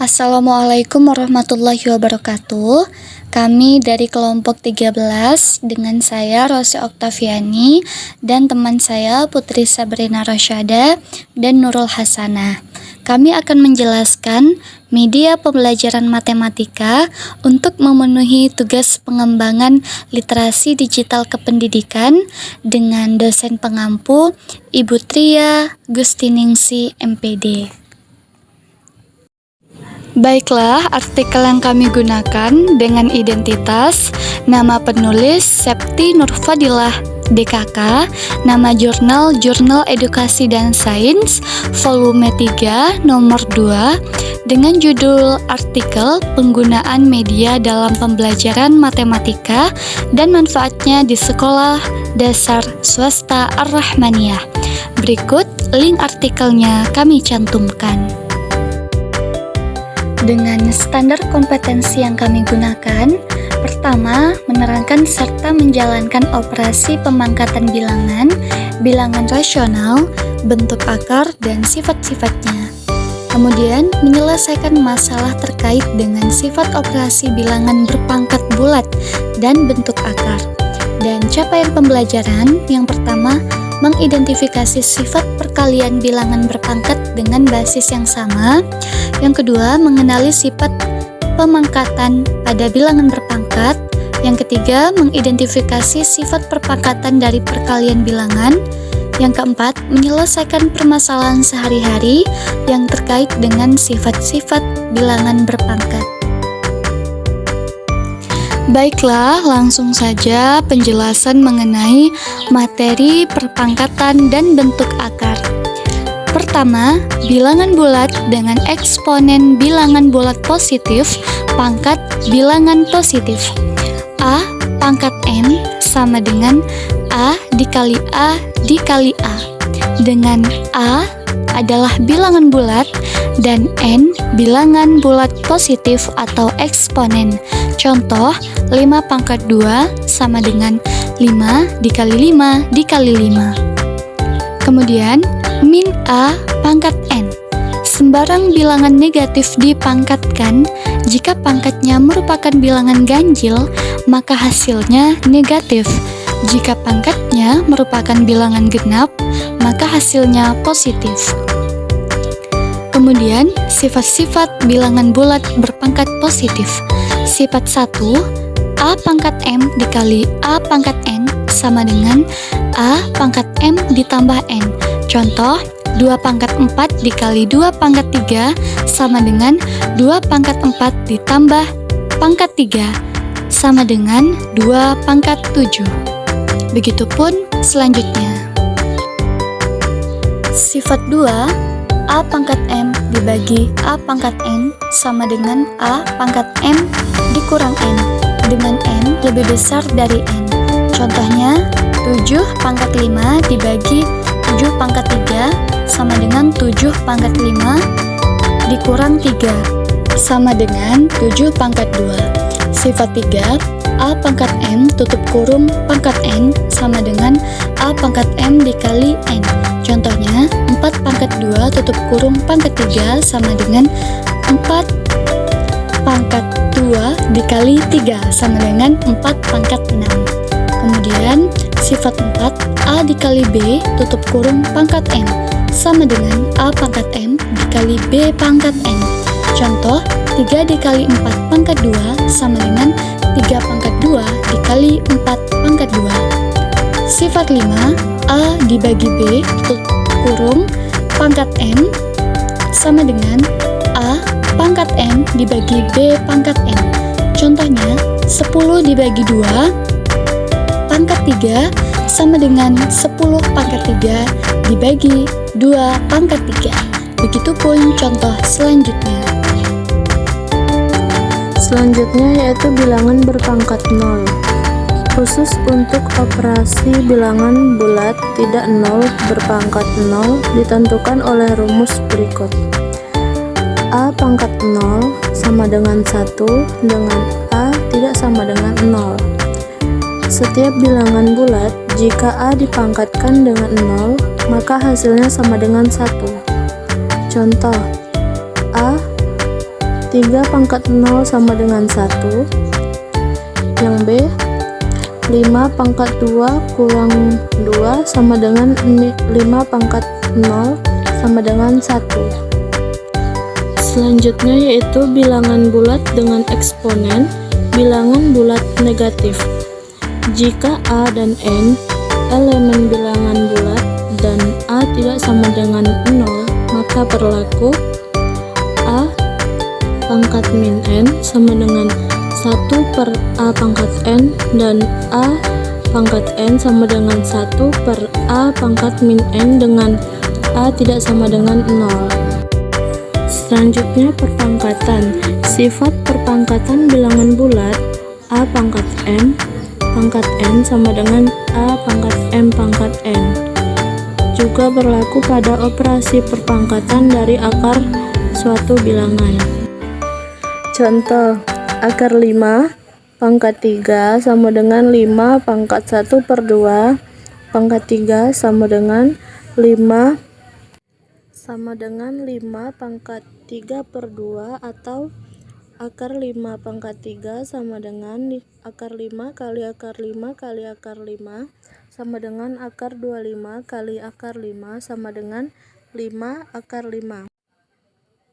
Assalamualaikum warahmatullahi wabarakatuh. Kami dari kelompok 13 dengan saya Rosi Oktaviani dan teman saya Putri Sabrina Rosyada dan Nurul Hasanah. Kami akan menjelaskan media pembelajaran matematika untuk memenuhi tugas pengembangan literasi digital kependidikan dengan dosen pengampu Ibu Tria Gustiningsi MPD. Baiklah, artikel yang kami gunakan dengan identitas nama penulis Septi Nurfadilah DKK, nama jurnal Jurnal Edukasi dan Sains, volume 3, nomor 2, dengan judul artikel penggunaan media dalam pembelajaran matematika dan manfaatnya di sekolah dasar swasta Ar-Rahmaniyah. Berikut link artikelnya kami cantumkan. Dengan standar kompetensi yang kami gunakan, pertama, menerangkan serta menjalankan operasi pemangkatan bilangan, bilangan rasional, bentuk akar, dan sifat-sifatnya. Kemudian, menyelesaikan masalah terkait dengan sifat operasi bilangan berpangkat bulat dan bentuk akar. Dan capaian pembelajaran yang pertama, mengidentifikasi sifat perkalian bilangan berpangkat dengan basis yang sama. Yang kedua, mengenali sifat pemangkatan pada bilangan berpangkat. Yang ketiga, mengidentifikasi sifat perpangkatan dari perkalian bilangan. Yang keempat, menyelesaikan permasalahan sehari-hari yang terkait dengan sifat-sifat bilangan berpangkat. Baiklah, langsung saja penjelasan mengenai materi perpangkatan dan bentuk akar. Pertama, bilangan bulat dengan eksponen bilangan bulat positif, pangkat bilangan positif. A pangkat N sama dengan A dikali A dikali A, dengan A adalah bilangan bulat dan N bilangan bulat positif atau eksponen. Contoh, 5 pangkat 2 sama dengan 5 dikali 5 dikali 5. Kemudian, min A pangkat N. Sembarang bilangan negatif dipangkatkan, jika pangkatnya merupakan bilangan ganjil, maka hasilnya negatif. Jika pangkatnya merupakan bilangan genap, maka hasilnya positif. Kemudian, sifat-sifat bilangan bulat berpangkat positif. Sifat 1, A pangkat M dikali A pangkat N sama dengan A pangkat M ditambah N. Contoh, 2 pangkat 4 dikali 2 pangkat 3 sama dengan 2 pangkat 4 ditambah pangkat 3 sama dengan 2 pangkat 7. Begitupun selanjutnya. Sifat 2, A pangkat M dibagi A pangkat N sama dengan A pangkat M dikurang N, dengan N lebih besar dari N. Contohnya, 7 pangkat 5 dibagi 7 pangkat 3 sama dengan 7 pangkat 5 dikurang 3 sama dengan 7 pangkat 2. Sifat 3, A pangkat M tutup kurung pangkat N sama dengan A pangkat M dikali N. Contohnya, 4 pangkat 2 tutup kurung pangkat 3 sama dengan 4 pangkat 2 dikali 3 sama dengan 4 pangkat 6. Kemudian, sifat 4, A dikali B tutup kurung pangkat N sama dengan A pangkat M dikali B pangkat N. Contoh, 3 dikali 4 pangkat 2 sama dengan 3 pangkat 2 dikali 4 pangkat 2. Sifat 5, A dibagi B tutup kurung pangkat M sama dengan A pangkat M dibagi B pangkat N. Contohnya, 10 dibagi 2 pangkat 3 sama dengan 10 pangkat 3 dibagi 2 pangkat 3. Begitupun contoh selanjutnya. Selanjutnya yaitu bilangan berpangkat 0. Khusus untuk operasi bilangan bulat tidak 0 berpangkat 0 ditentukan oleh rumus berikut. A pangkat 0 sama dengan 1 dengan A tidak sama dengan 0. Setiap bilangan bulat, jika A dipangkatkan dengan 0, maka hasilnya sama dengan 1. Contoh, A 3 pangkat 0 sama dengan 1. Yang B, 5 pangkat 2 kurang 2 sama dengan 5 pangkat 0 sama dengan 1. Selanjutnya yaitu bilangan bulat dengan eksponen bilangan bulat negatif. Jika A dan N elemen bilangan bulat dan A tidak sama dengan 0, maka berlaku A pangkat min N sama dengan 1 per A pangkat N dan A pangkat N sama dengan 1 per A pangkat min N dengan A tidak sama dengan 0. Selanjutnya perpangkatan. Sifat perpangkatan bilangan bulat A pangkat M pangkat N sama dengan A pangkat M pangkat N. Juga berlaku pada operasi perpangkatan dari akar suatu bilangan. Contoh, akar 5 pangkat 3 sama dengan 5 pangkat 1 per 2 pangkat 3 sama dengan 5 pangkat 3 per 2, atau akar 5 pangkat 3 sama dengan akar 5 kali akar 5 kali akar 5 sama dengan akar 25 kali akar 5 sama dengan 5 akar 5.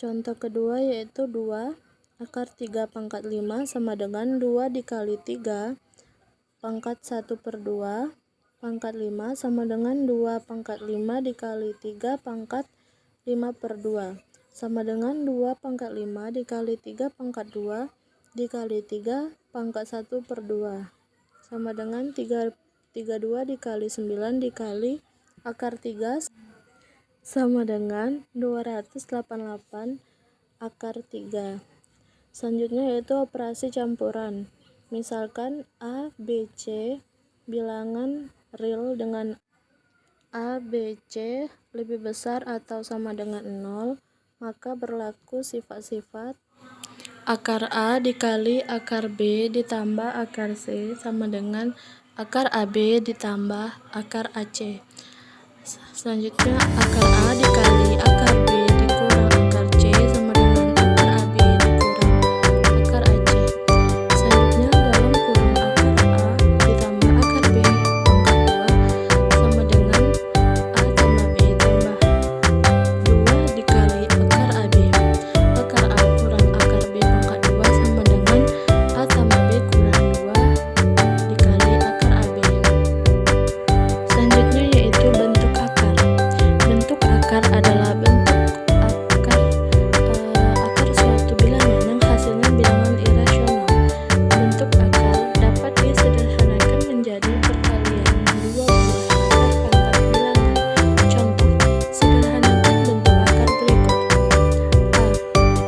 Contoh kedua yaitu 2 akar 3 pangkat 5 sama dengan 2 dikali 3 pangkat 1 per 2 pangkat 5 sama dengan 2 pangkat 5 dikali 3 pangkat 5 per 2 sama dengan 2 pangkat 5 dikali 3 pangkat 2 dikali 3 pangkat 1 per 2 sama dengan 32 dikali 9 dikali akar 3 sama dengan 288 akar 3. Selanjutnya yaitu operasi campuran. Misalkan A, B, C bilangan real dengan A, B, C lebih besar atau sama dengan 0, maka berlaku sifat-sifat akar A dikali akar B ditambah akar C sama dengan akar AB ditambah akar AC. Selanjutnya akar A dikali akar B dikurang akar C sama dengan akar AB dikurang akar AC. Selanjutnya dalam kurung akar A ditambah akar B pangkat 2 sama dengan A tambah B tambah 2 dikali akar AB. Akar A kurang akar B pangkat 2 sama dengan A tambah B kurang 2 dikali akar AB. Selanjutnya yaitu bentuk akar. Bentuk akar adalah bentuk akar suatu bilangan yang hasilnya bilangan irasional. Bentuk akar dapat disederhanakan menjadi perkalian dua buah akar pangkat bilangan. Contoh, sederhanakan bentuk akar berikut. A.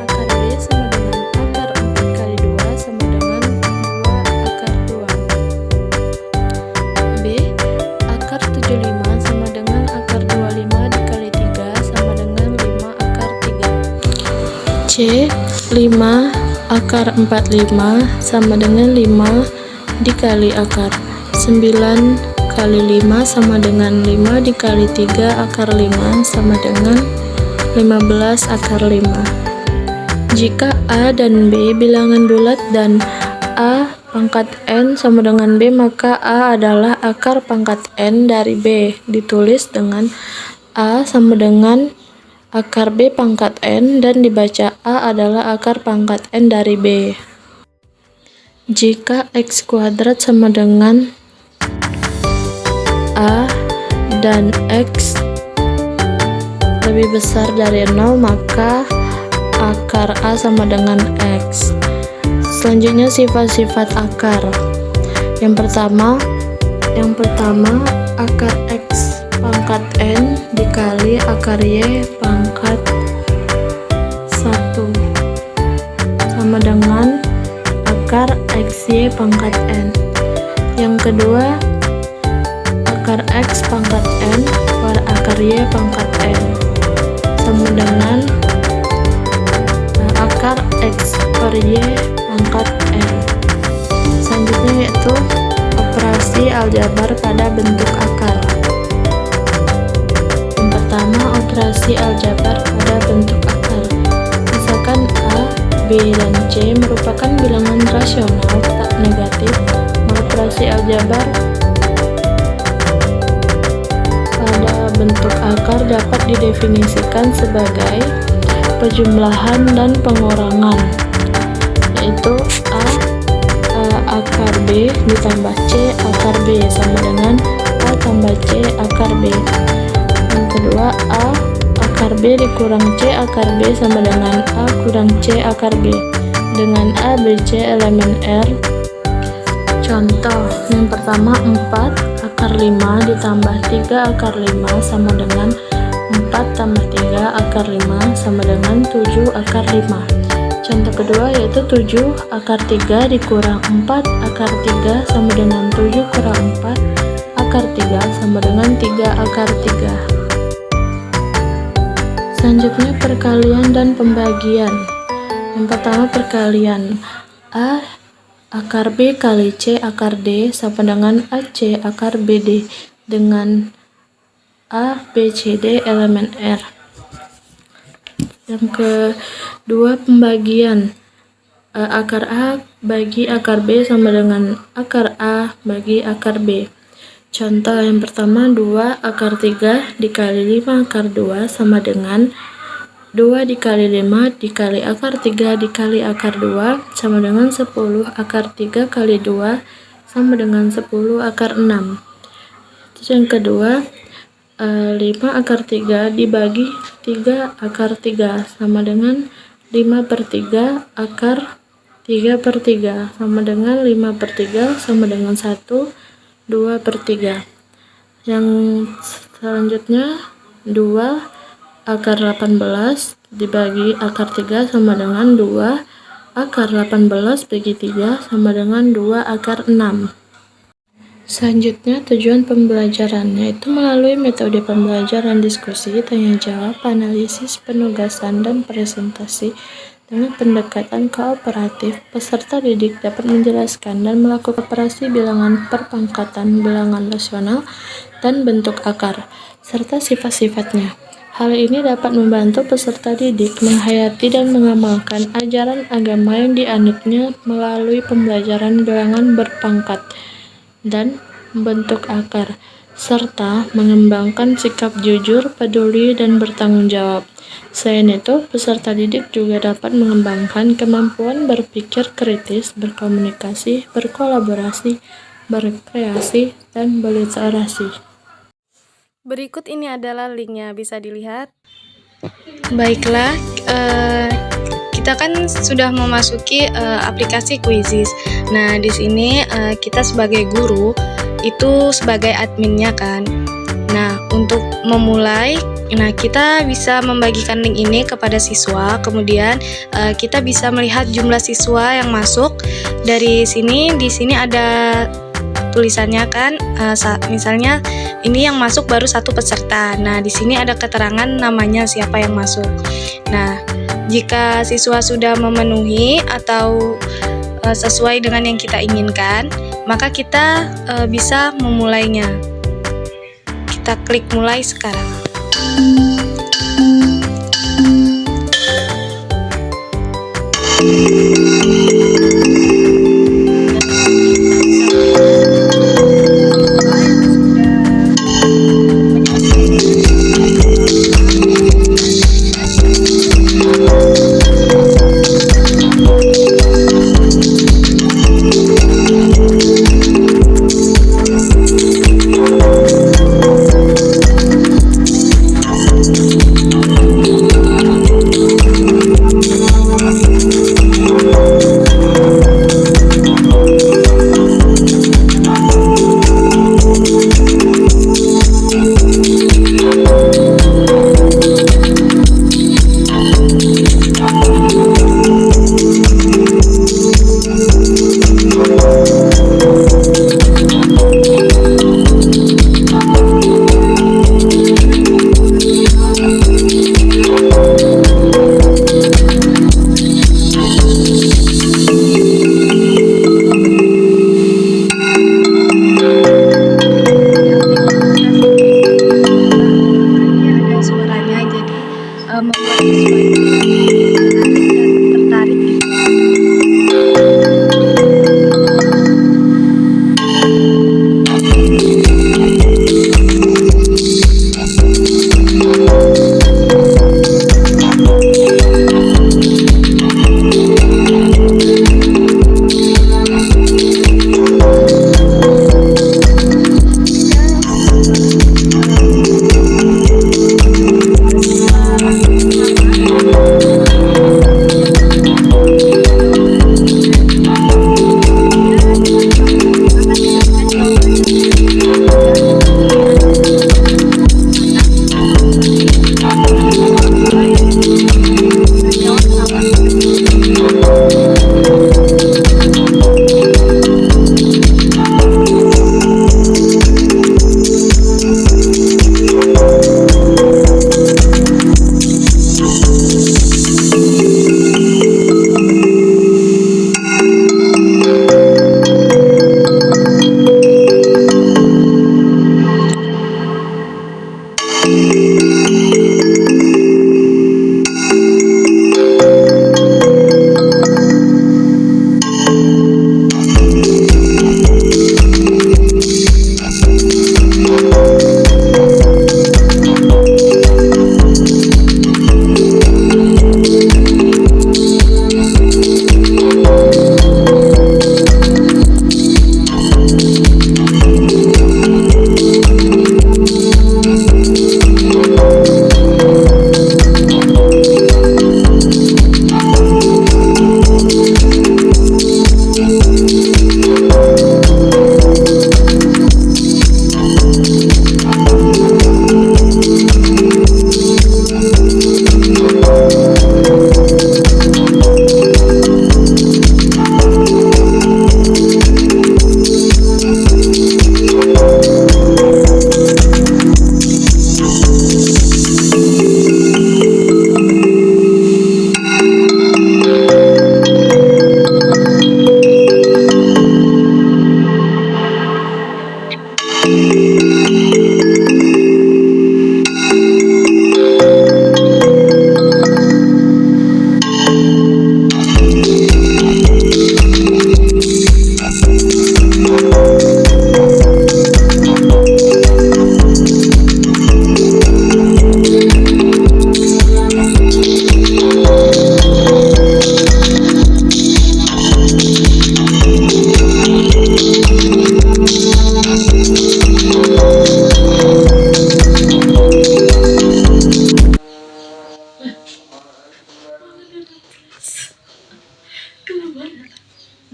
Akar B sama dengan akar 4 kali 2 sama dengan 2 akar 2. B. Akar 75 sama dengan akar 25 dikali 3 sama dengan 5 akar 3. C. 5 akar 45 sama dengan 5 dikali akar 9 kali 5 sama dengan 5 dikali 3 akar 5 sama dengan 15 akar 5. Jika A dan B bilangan bulat dan A pangkat N sama dengan B, maka A adalah akar pangkat N dari B. Ditulis dengan A sama dengan akar B pangkat N dan dibaca A adalah akar pangkat N dari B. Jika X kuadrat sama dengan A dan X lebih besar dari 0, maka akar A sama dengan X. Selanjutnya sifat-sifat akar. Yang pertama akar X pangkat N dikali akar Y pangkat 1 sama dengan akar XY pangkat N. Yang kedua, akar X pangkat N per akar Y pangkat N sama dengan akar X per Y pangkat N. Selanjutnya yaitu operasi aljabar pada bentuk akar. Yang pertama, operasi aljabar pada bentuk akar. Misalkan A, B mengembangkan bilangan rasional tak negatif, mengoperasi aljabar pada bentuk akar dapat didefinisikan sebagai penjumlahan dan pengurangan, yaitu A akar B ditambah C akar B sama dengan A tambah C akar B. Yang kedua, A akar B dikurang C akar B sama dengan A kurang C akar B dengan A, B, C elemen R. Contoh yang pertama, 4 akar 5 ditambah 3 akar 5 sama dengan 4 tambah 3 akar 5 sama dengan 7 akar 5. Contoh kedua yaitu 7 akar 3 dikurang 4 akar 3 sama dengan 7 kurang 4 akar 3 sama dengan 3 akar 3. Selanjutnya perkalian dan pembagian. Yang pertama perkalian, A akar B kali C akar D sama dengan AC akar BD dengan A, B, C, D elemen R. Yang kedua pembagian, akar A bagi akar B sama dengan akar A bagi akar B. Contoh yang pertama, 2 akar 3 dikali 5 akar 2 sama dengan 2 dikali 5 dikali akar 3 dikali akar 2 sama dengan 10 akar 3 kali 2 sama dengan 10 akar 6. Terus yang kedua, 5 akar 3 dibagi 3 akar 3 sama dengan 5 per 3 akar 3 per 3 sama dengan 5 per 3 sama dengan 1 2 per 3. Yang selanjutnya 2 akar 18 dibagi akar 3 sama dengan 2 akar 18 bagi 3 sama dengan 2 akar 6. Selanjutnya tujuan pembelajaran, yaitu melalui metode pembelajaran diskusi, tanya jawab, analisis, penugasan, dan presentasi dengan pendekatan kooperatif. Peserta didik dapat menjelaskan dan melakukan operasi bilangan perpangkatan, bilangan rasional, dan bentuk akar, serta sifat-sifatnya. Hal ini dapat membantu peserta didik menghayati dan mengamalkan ajaran agama yang dianutnya melalui pembelajaran bilangan berpangkat dan bentuk akar, serta mengembangkan sikap jujur, peduli, dan bertanggung jawab. Selain itu, peserta didik juga dapat mengembangkan kemampuan berpikir kritis, berkomunikasi, berkolaborasi, berkreasi, dan berliterasi. Berikut ini adalah linknya, bisa dilihat. Baiklah, kita kan sudah memasuki aplikasi Quizizz. Nah, di sini kita sebagai guru itu sebagai adminnya kan. Nah, untuk memulai, kita bisa membagikan link ini kepada siswa. Kemudian kita bisa melihat jumlah siswa yang masuk. Dari sini, di sini ada tulisannya kan, misalnya ini yang masuk baru 1 peserta. Nah, di sini ada keterangan namanya siapa yang masuk. Nah, jika siswa sudah memenuhi atau sesuai dengan yang kita inginkan, maka kita bisa memulainya. Kita klik mulai sekarang.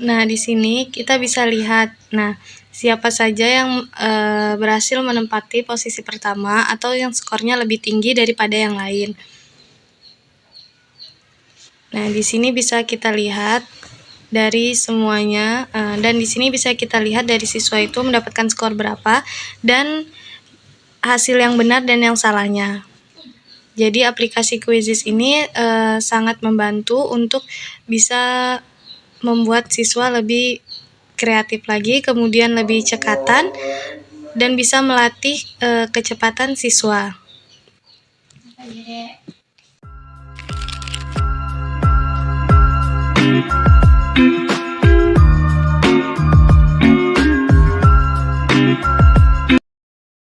Nah, di sini kita bisa lihat, siapa saja yang berhasil menempati posisi pertama atau yang skornya lebih tinggi daripada yang lain. Nah, di sini bisa kita lihat dari semuanya, dan di sini bisa kita lihat dari siswa itu mendapatkan skor berapa dan hasil yang benar dan yang salahnya. Jadi aplikasi Quizzes ini sangat membantu untuk bisa membuat siswa lebih kreatif lagi, kemudian lebih cekatan, dan bisa melatih kecepatan siswa.